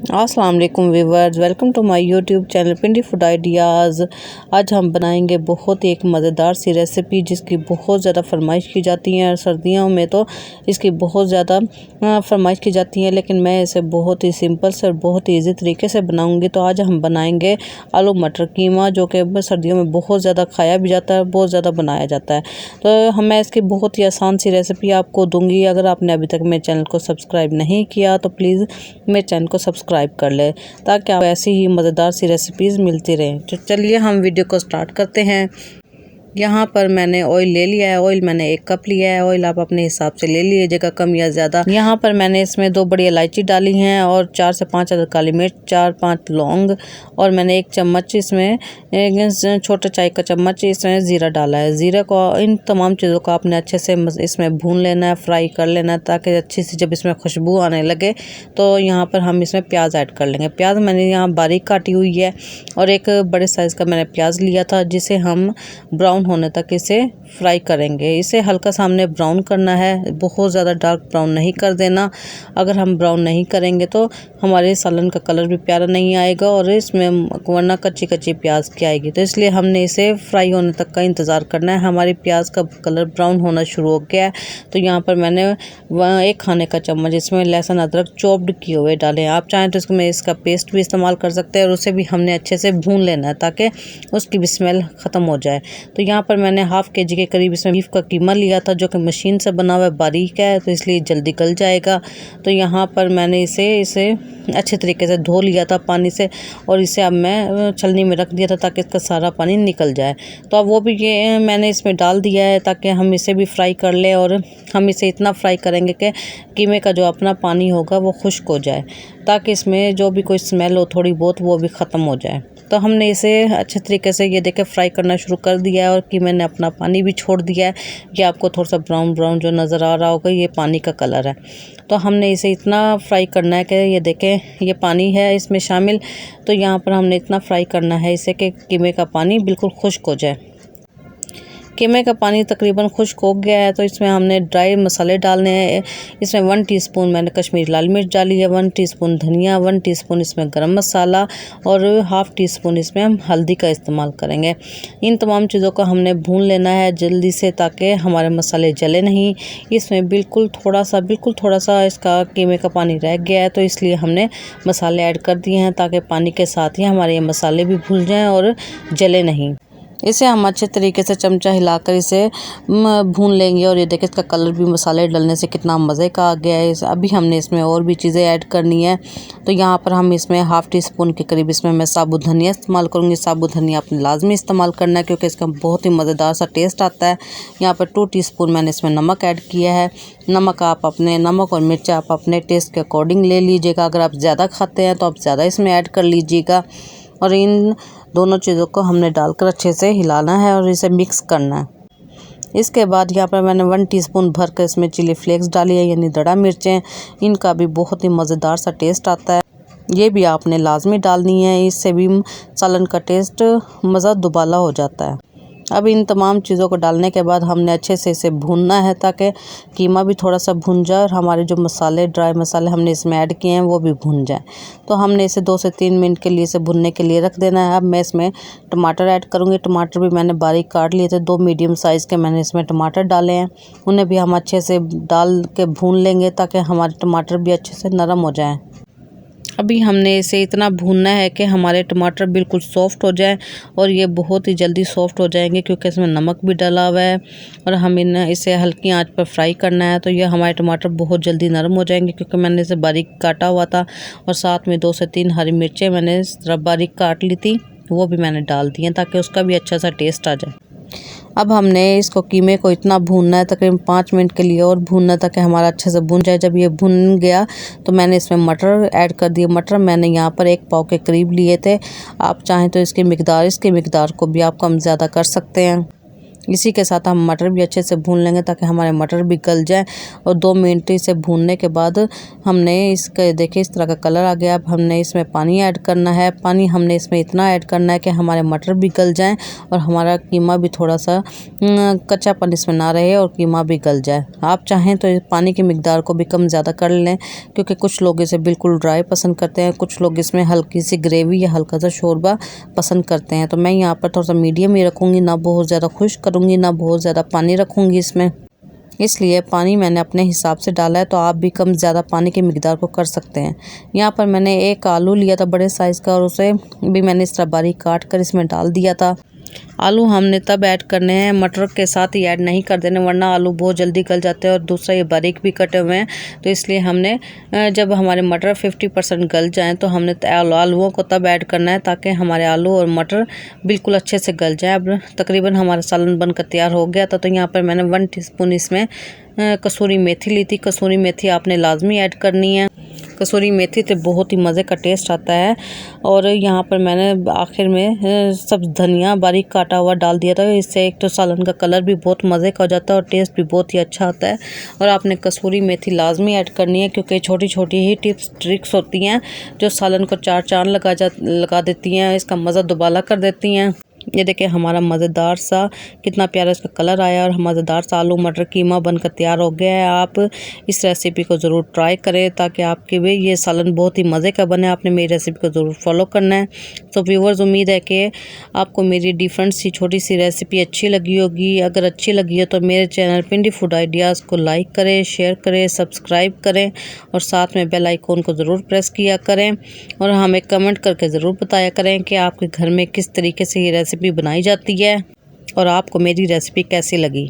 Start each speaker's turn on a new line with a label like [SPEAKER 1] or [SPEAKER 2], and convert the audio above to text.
[SPEAKER 1] अस्सलाम वालेकुम viewers, welcome to my YouTube channel Pindi food ideas. आज हम बनाएंगे बहुत ही एक मज़ेदार सी रेसिपी जिसकी बहुत ज़्यादा फरमाइश की जाती है। और सर्दियों में तो इसकी बहुत ज़्यादा फरमाइश की जाती है, लेकिन मैं इसे बहुत ही सिंपल से और बहुत ही ईजी तरीके से बनाऊंगी। तो आज हम बनाएंगे आलू मटर कीमा, जो कि सर्दियों में बहुत ज़्यादा खाया भी जाता है, बहुत ज़्यादा बनाया जाता है। तो मैं इसकी बहुत ही आसान सी रेसिपी आपको दूँगी। अगर आपने अभी तक मेरे चैनल को सब्सक्राइब नहीं किया तो प्लीज़ मेरे चैनल को सब्सक्राइब कर ले, ताकि आप ऐसी ही मज़ेदार सी रेसिपीज़ मिलती रहें। तो चलिए हम वीडियो को स्टार्ट करते हैं। यहाँ पर मैंने ऑयल ले लिया है। ऑयल मैंने 1 कप लिया है। ऑयल आप अपने हिसाब से ले लीजिएगा, कम या ज़्यादा। यहाँ पर मैंने इसमें 2 बड़ी इलायची डाली हैं और 4 से 5 अदद काली मिर्च, 4-5 लौंग, और मैंने 1 चम्मच इसमें छोटा चाय का चम्मच इसमें ज़ीरा डाला है। ज़ीरा को, इन तमाम चीज़ों को आपने अच्छे से इसमें भून लेना है, फ्राई कर लेना है, ताकि अच्छी सी जब इसमें खुशबू आने लगे तो यहाँ पर हम इसमें प्याज ऐड कर लेंगे। प्याज मैंने यहाँ बारीक काटी हुई है और एक बड़े साइज़ का मैंने प्याज लिया था, जिसे हम ब्राउन होने तक इसे फ्राई करेंगे। इसे हल्का सा हमने ब्राउन करना है, बहुत ज़्यादा डार्क ब्राउन नहीं कर देना। अगर हम ब्राउन नहीं करेंगे तो हमारे सालन का कलर भी प्यारा नहीं आएगा और इसमें वरना कच्ची कच्ची प्याज की आएगी। तो इसलिए हमने इसे फ्राई होने तक का इंतज़ार करना है। हमारी प्याज का कलर ब्राउन होना शुरू हो गया है। तो यहाँ पर मैंने 1 खाने का चम्मच इसमें लहसुन अदरक चॉप्ड किए हुए डाले हैं। आप चाहें तो इसमें इसका पेस्ट भी इस्तेमाल कर सकते हैं और उसे भी हमने अच्छे से भून लेना है, ताकि उसकी भी स्मेल ख़त्म हो जाए। तो यहाँ पर मैंने हाफ केजी के करीब इसमें बीफ का कीमा लिया था, जो कि मशीन से बना हुआ बारीक है, तो इसलिए जल्दी गल जाएगा। तो यहाँ पर मैंने इसे अच्छे तरीके से धो लिया था पानी से, और इसे अब मैं छलनी में रख दिया था ताकि इसका सारा पानी निकल जाए। तो अब वो भी ये मैंने इसमें डाल दिया है, ताकि हम इसे भी फ्राई कर लें। और हम इसे इतना फ्राई करेंगे कि कीमे का जो अपना पानी होगा वो खुश्क हो जाए, ताकि इसमें जो भी कोई स्मेल हो थोड़ी बहुत वो भी ख़त्म हो जाए। तो हमने इसे अच्छे तरीके से ये देखे फ्राई करना शुरू कर दिया है, और कि मैंने अपना पानी भी छोड़ दिया है। ये आपको थोड़ा सा ब्राउन ब्राउन जो नज़र आ रहा होगा, ये पानी का कलर है। तो हमने इसे इतना फ्राई करना है कि ये देखें ये पानी है इसमें शामिल। तो यहाँ पर हमने इतना फ्राई करना है इसे कि कीमे का पानी बिल्कुल खुश्क हो जाए। कीमे का पानी तकरीबन खुश्क हो गया है, तो इसमें हमने ड्राई मसाले डालने हैं। इसमें 1 टीस्पून मैंने कश्मीरी लाल मिर्च डाली है, 1 टीस्पून धनिया, 1 टीस्पून इसमें गरम मसाला, और हाफ़ टीस्पून इसमें हम हल्दी का इस्तेमाल करेंगे। इन तमाम चीज़ों को हमने भून लेना है जल्दी से, ताकि हमारे मसाले जले नहीं। इसमें बिल्कुल थोड़ा सा इसका कीमे का पानी रह गया है, तो इसलिए हमने मसाले ऐड कर दिए हैं, ताकि पानी के साथ ही हमारे ये मसाले भी भून जाएँ और जले नहीं। इसे हम अच्छे तरीके से चमचा हिलाकर इसे भून लेंगे। और ये देखिए इसका कलर भी मसाले डालने से कितना मज़े का आ गया है। अभी हमने इसमें और भी चीज़ें ऐड करनी है। तो यहाँ पर हम इसमें हाफ़ टीस्पून के करीब इसमें मैं साबुत धनिया इस्तेमाल करूँगी। साबुत धनिया आपने लाजमी इस्तेमाल करना है, क्योंकि इसका बहुत ही मज़ेदार सा टेस्ट आता है। यहाँ पर 2 टीस्पून मैंने इसमें नमक ऐड किया है। नमक और मिर्च आप अपने टेस्ट के अकॉर्डिंग ले लीजिएगा। अगर आप ज़्यादा खाते हैं तो आप ज़्यादा इसमें ऐड कर लीजिएगा। और इन दोनों चीज़ों को हमने डालकर अच्छे से हिलाना है और इसे मिक्स करना है। इसके बाद यहाँ पर मैंने 1 टीस्पून भर कर इसमें चिली फ्लेक्स डाली है, यानी दड़ा मिर्चें। इनका भी बहुत ही मज़ेदार सा टेस्ट आता है। ये भी आपने लाजमी डालनी है, इससे भी सालन का टेस्ट मज़ा दुबाला हो जाता है। अब इन तमाम चीज़ों को डालने के बाद हमने अच्छे से इसे भूनना है, ताकि कीमा भी थोड़ा सा भून जाए और हमारे जो मसाले, ड्राई मसाले हमने इसमें ऐड किए हैं वो भी भून जाए। तो हमने इसे 2 से 3 मिनट के लिए इसे भुनने के लिए रख देना है। अब मैं इसमें टमाटर ऐड करूँगी। टमाटर भी मैंने बारीक काट लिए थे, 2 मीडियम साइज़ के मैंने इसमें टमाटर डाले हैं। उन्हें भी हम अच्छे से डाल के भून लेंगे, ताकि हमारे टमाटर भी अच्छे से नरम हो जाएँ। अभी हमने इसे इतना भूनना है कि हमारे टमाटर बिल्कुल सॉफ्ट हो जाए, और ये बहुत ही जल्दी सॉफ्ट हो जाएंगे, क्योंकि इसमें नमक भी डाला हुआ है। और हम इसे हल्की आंच पर फ्राई करना है। तो ये हमारे टमाटर बहुत जल्दी नरम हो जाएंगे, क्योंकि मैंने इसे बारीक काटा हुआ था। और साथ में 2 से 3 हरी मिर्चें मैंने इस तरह बारीक काट ली थी, वो भी मैंने डाल दी हैं, ताकि उसका भी अच्छा सा टेस्ट आ जाए। अब हमने इसको कीमे को इतना भूनना है, तकरीबन 5 मिनट के लिए और भूनना, ताकि हमारा अच्छे से भून जाए। जब ये भून गया तो मैंने इसमें मटर ऐड कर दिए। मटर मैंने यहाँ पर 1 पाव के करीब लिए थे। आप चाहें तो इसकी मिकदार को भी आप कम ज़्यादा कर सकते हैं। इसी के साथ हम मटर भी अच्छे से भून लेंगे ताकि हमारे मटर भी गल जाए। और 2 मिनट इसे भूनने के बाद हमने इसके देखिए इस तरह का कलर आ गया। अब हमने इसमें पानी ऐड करना है। पानी हमने इसमें इतना ऐड करना है कि हमारे मटर भी गल जाएं और हमारा कीमा भी थोड़ा सा कच्चापन इसमें ना रहे और कीमा भी गल जाए। आप चाहें तो इस पानी की मिकदार को भी कम ज़्यादा कर लें, क्योंकि कुछ लोग इसे बिल्कुल ड्राई पसंद करते हैं, कुछ लोग इसमें हल्की सी ग्रेवी या हल्का सा शोरबा पसंद करते हैं। तो मैं यहाँ पर थोड़ा सा मीडियम ही रखूँगी, ना बहुत ज़्यादा खुश्क करूँगी ना बहुत ज़्यादा पानी रखूँगी इसमें। इसलिए पानी मैंने अपने हिसाब से डाला है, तो आप भी कम ज़्यादा पानी की मिकदार को कर सकते हैं। यहाँ पर मैंने एक आलू लिया था बड़े साइज़ का और उसे भी मैंने इस तरह बारीक काट कर इसमें डाल दिया था। आलू हमने तब ऐड करने हैं, मटर के साथ ही ऐड नहीं कर देने, वरना आलू बहुत जल्दी गल जाते हैं और दूसरा ये बारीक भी कटे हुए हैं। तो इसलिए हमने जब हमारे मटर 50% गल जाएं तो हमने आलूओं को तब ऐड करना है ताकि हमारे आलू और मटर बिल्कुल अच्छे से गल जाए। अब तकरीबन हमारा सालन बनकर तैयार हो गया था। तो यहाँ पर मैंने 1 टीस्पून इसमें कसूरी मेथी ली थी। कसूरी मेथी आपने लाजमी ऐड करनी है। कसूरी मेथी से बहुत ही मज़े का टेस्ट आता है। और यहाँ पर मैंने आखिर में सब धनिया बारीक काटा हुआ डाल दिया था। इससे एक तो सालन का कलर भी बहुत मज़े का हो जाता है और टेस्ट भी बहुत ही अच्छा आता है। और आपने कसूरी मेथी लाजमी ऐड करनी है, क्योंकि छोटी छोटी ही टिप्स ट्रिक्स होती हैं जो सालन को 4 चांद लगा देती हैं, इसका मज़ा दुबाला कर देती हैं। ये देखिए हमारा मज़ेदार सा कितना प्यारा इसका कलर आया और मज़ेदार सा आलू मटर कीमा बनकर तैयार हो गया है। आप इस रेसिपी को ज़रूर ट्राई करें ताकि आपके भी ये सालन बहुत ही मज़े का बने। आपने मेरी रेसिपी को ज़रूर फॉलो करना है। तो व्यूअर्स, उम्मीद है कि आपको मेरी डिफरेंट सी छोटी सी रेसिपी अच्छी लगी होगी। अगर अच्छी लगी है तो मेरे चैनल पिंडी फूड आइडियाज़ को लाइक करें, शेयर करें, सब्सक्राइब करें और साथ में बेल आइकॉन को ज़रूर प्रेस किया करें। और हमें कमेंट करके ज़रूर बताया करें कि आपके घर में किस तरीके से ये रेसिपी बनाई जाती है और आपको मेरी रेसिपी कैसी लगी।